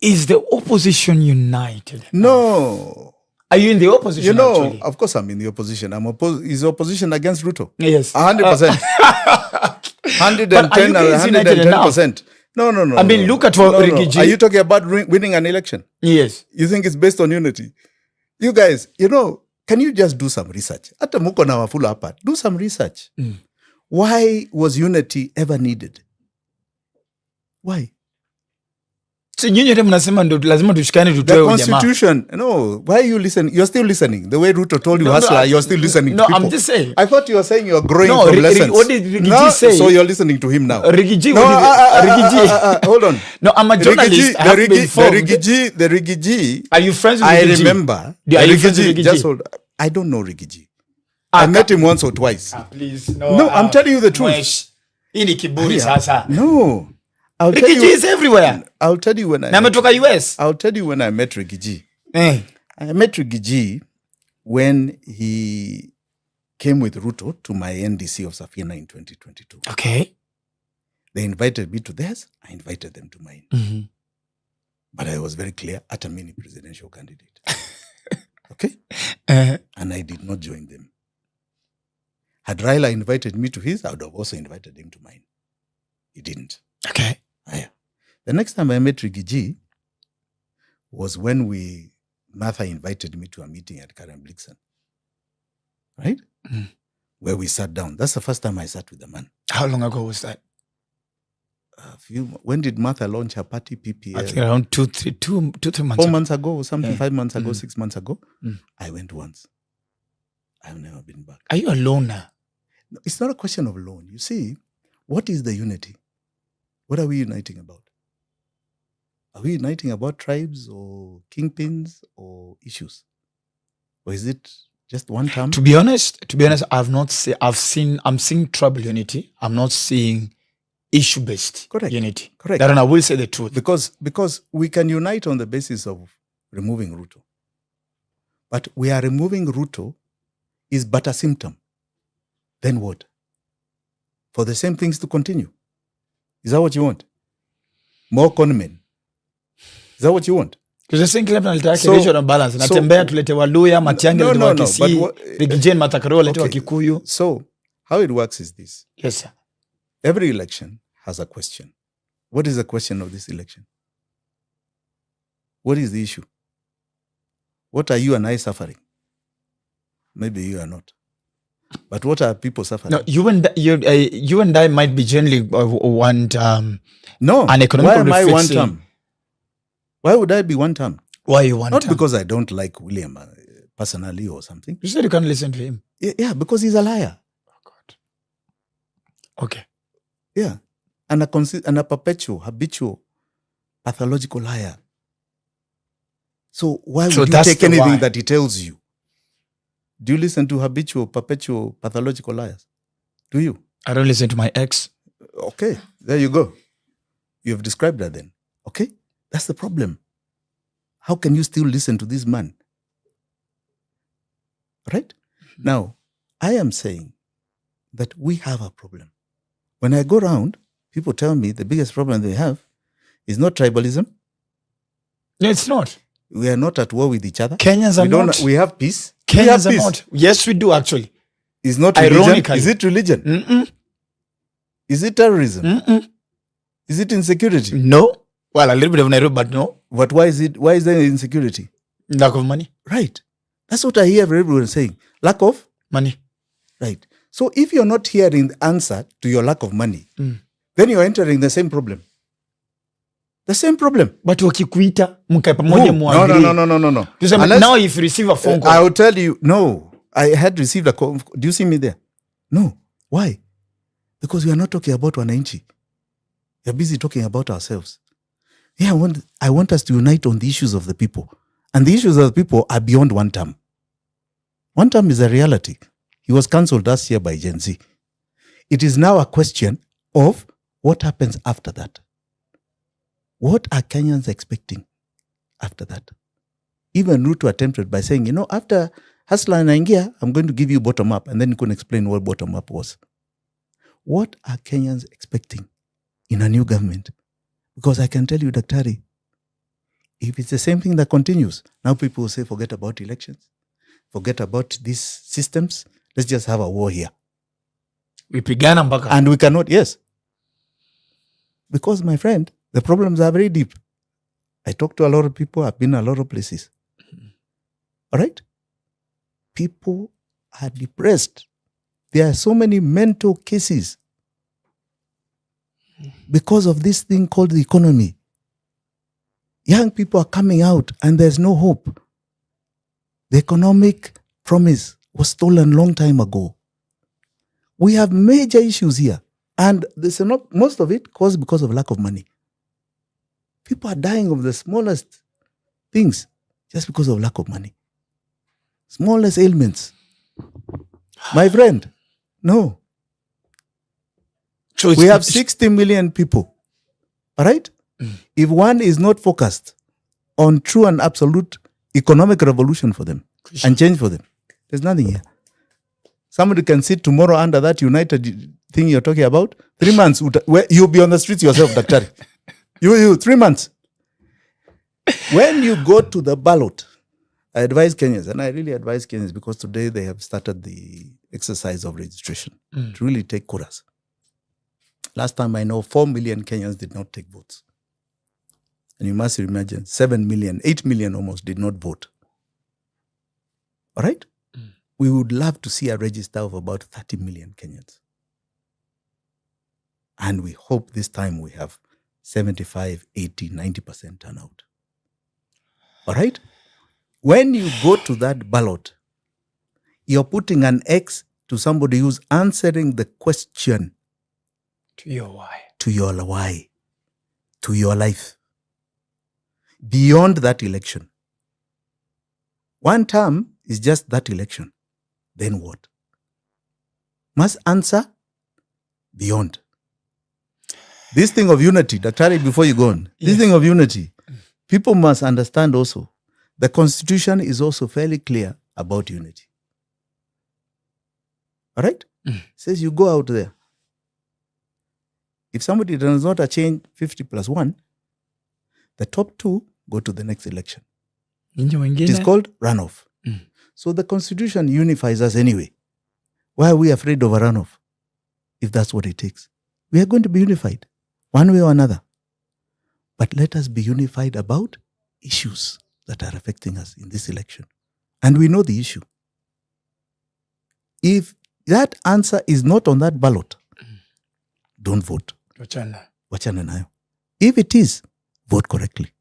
Is the opposition united? No. Are you in the opposition? You know, actually? of course I'm in the opposition. Is the opposition against Ruto? Yes. 100%. 110 and 110%. No. I mean, look at what RIGGY-G. Are you talking about winning an election? Yes. You think it's based on unity? You guys, you know, can you just do some research? Hata muko na wafula hapa. Do some research. Why was unity ever needed? Why? So nyinyi mnasema ndo lazima tushikane tutoe ujamaa. The constitution. No, why are you listening? You're still listening. The way Ruto told you, hustler, you're still listening to people. No, I'm just saying. I thought you were saying you're growing from lessons. What did RIGGY-G say? So you're listening to him now. RIGGY-G. No, RIGGY-G. Hold on. No, I'm a journalist. The RIGGY-G. Are you friends with RIGGY-G? I remember. Are you friends with RIGGY-G? Just hold. I don't know RIGGY-G. I met him once or twice. Please, no. I'm telling you the truth. No. RIGGY-G is everywhere. I'll tell you when I met RIGGY-G. I met RIGGY-G when he came with Ruto to my NDC of Safina in 2022. Okay. They invited me to theirs. I invited them to mine. But I was very clear, at a mini presidential candidate. Okay? And I did not join them. Had Raila invited me to his, I would have also invited him to mine. He didn't. Okay. The next time I met RIGGY-G was when Martha invited me to a meeting at Karen Blixen. Right? Where we sat down. That's the first time I sat with the man. How long ago was that? When did Martha launch her party, PPL? I think around 2-3 months 4 months ago or something, 5 months ago, 6 months ago. I went once. I've never been back. Are you a loner? No, it's not a question of loan. You see, what is the unity? What are we uniting about? Are we uniting about tribes or kingpins or issues? Or is it just one term? To be honest, I'm seeing tribal unity. I'm not seeing issue-based unity. Correct. That I will say the truth. Because we can unite on the basis of removing Ruto. But we are removing Ruto is but a symptom. Then what? For the same things to continue. Is that what you want? More conmen. Is that what you want? Because I think regional balance. Natembea tulete Waluya, Matiang'i tulete wa Kisii, RIGGY-G Matakaro tulete wa Kikuyu. So, how it works is this. Yes, sir. Every election has a question. What is the question of this election? What is the issue? What are you and I suffering? Maybe you are not. But what are people suffering? No, you and I might be generally want an economic why am I one term? Why would I be one term? Why you one Not term? Because I don't like William personally or something. You said you can't listen to him. Yeah, because he's a liar. Oh, God. Okay. Yeah. And a perpetual, habitual, pathological liar. So why would you take anything that he tells you? Do you listen to habitual, perpetual, pathological liars? Do you? I don't listen to my ex. Okay, there you go. You have described that then. Okay, that's the problem. How can you still listen to this man? Right? Now, I am saying that we have a problem. When I go around, people tell me the biggest problem they have is not tribalism. No, it's not. We are not at war with each other. Kenyans are not. We have peace. Kenyans are not. Yes, we do actually. It's not religion. Is it religion? Is it terrorism? Is it insecurity? No. Well, a little bit of Nairobi, but no. But why is there insecurity? Lack of money. Right. That's what I hear everyone saying. Lack of? Money. Right. So if you're not hearing the answer to your lack of money, then you're entering the same problem. The same problem. But wakikuita mkae pamoja muagree. No. Now if you receive a phone call. I will tell you, no. I had received a call. Do you see me there? No. Why? Because we are not talking about wananchi. We are busy talking about ourselves. Yeah, I want us to unite on the issues of the people. And the issues of the people are beyond one term. One term is a reality. He was cancelled last year by Gen Z. It is now a question of what happens after that. What are Kenyans expecting after that? Even Ruto attempted by saying, after Hustler and Aingia, I'm going to give you bottom up. And then he couldn't explain what bottom up was. What are Kenyans expecting in a new government? Because I can tell you, Daktari, If it's the same thing that continues, now people will say, forget about elections, forget about these systems, let's just have a war here. Vipigana mpaka. And we cannot, yes. Because, my friend, the problems are very deep. I talk to a lot of people, I've been a lot of places. All right? People are depressed. There are so many mental cases because of this thing called the economy. Young people are coming out and there's no hope. The economic promise was stolen a long time ago. We have major issues here. And most of it caused because of lack of money. People are dying of the smallest things just because of lack of money. Smallest ailments. My friend, no. So we have 60 million people. All right? If one is not focused on true and absolute economic revolution for them and change for them, there's nothing here. Somebody can sit tomorrow under that united thing you're talking about. 3 months, you'll be on the streets yourself, Daktari. You, 3 months. When you go to the ballot, I advise Kenyans, and I really advise Kenyans because today they have started the exercise of registration to really take chorus. Last time I know 4 million Kenyans did not take votes. And you must imagine 7 million, 8 million almost did not vote. All right? We would love to see a register of about 30 million Kenyans. And we hope this time we have 75, 80, 90% turnout. All right? When you go to that ballot, you're putting an X to somebody who's answering the question. To your why. To your why. To your life. Beyond that election. One term is just that election. Then what? Must answer beyond. This thing of unity, Daktari, before you go on, this thing of unity, people must understand also, the Constitution is also fairly clear about unity. All right? It says you go out there. If somebody does not attain 50 plus 1, the top 2 go to the next election. It is called runoff. So the Constitution unifies us anyway. Why are we afraid of a runoff? If that's what it takes. We are going to be unified, one way or another. But let us be unified about issues that are affecting us in this election. And we know the issue. If that answer is not on that ballot, don't vote. Wachana nayo. If it is, vote correctly.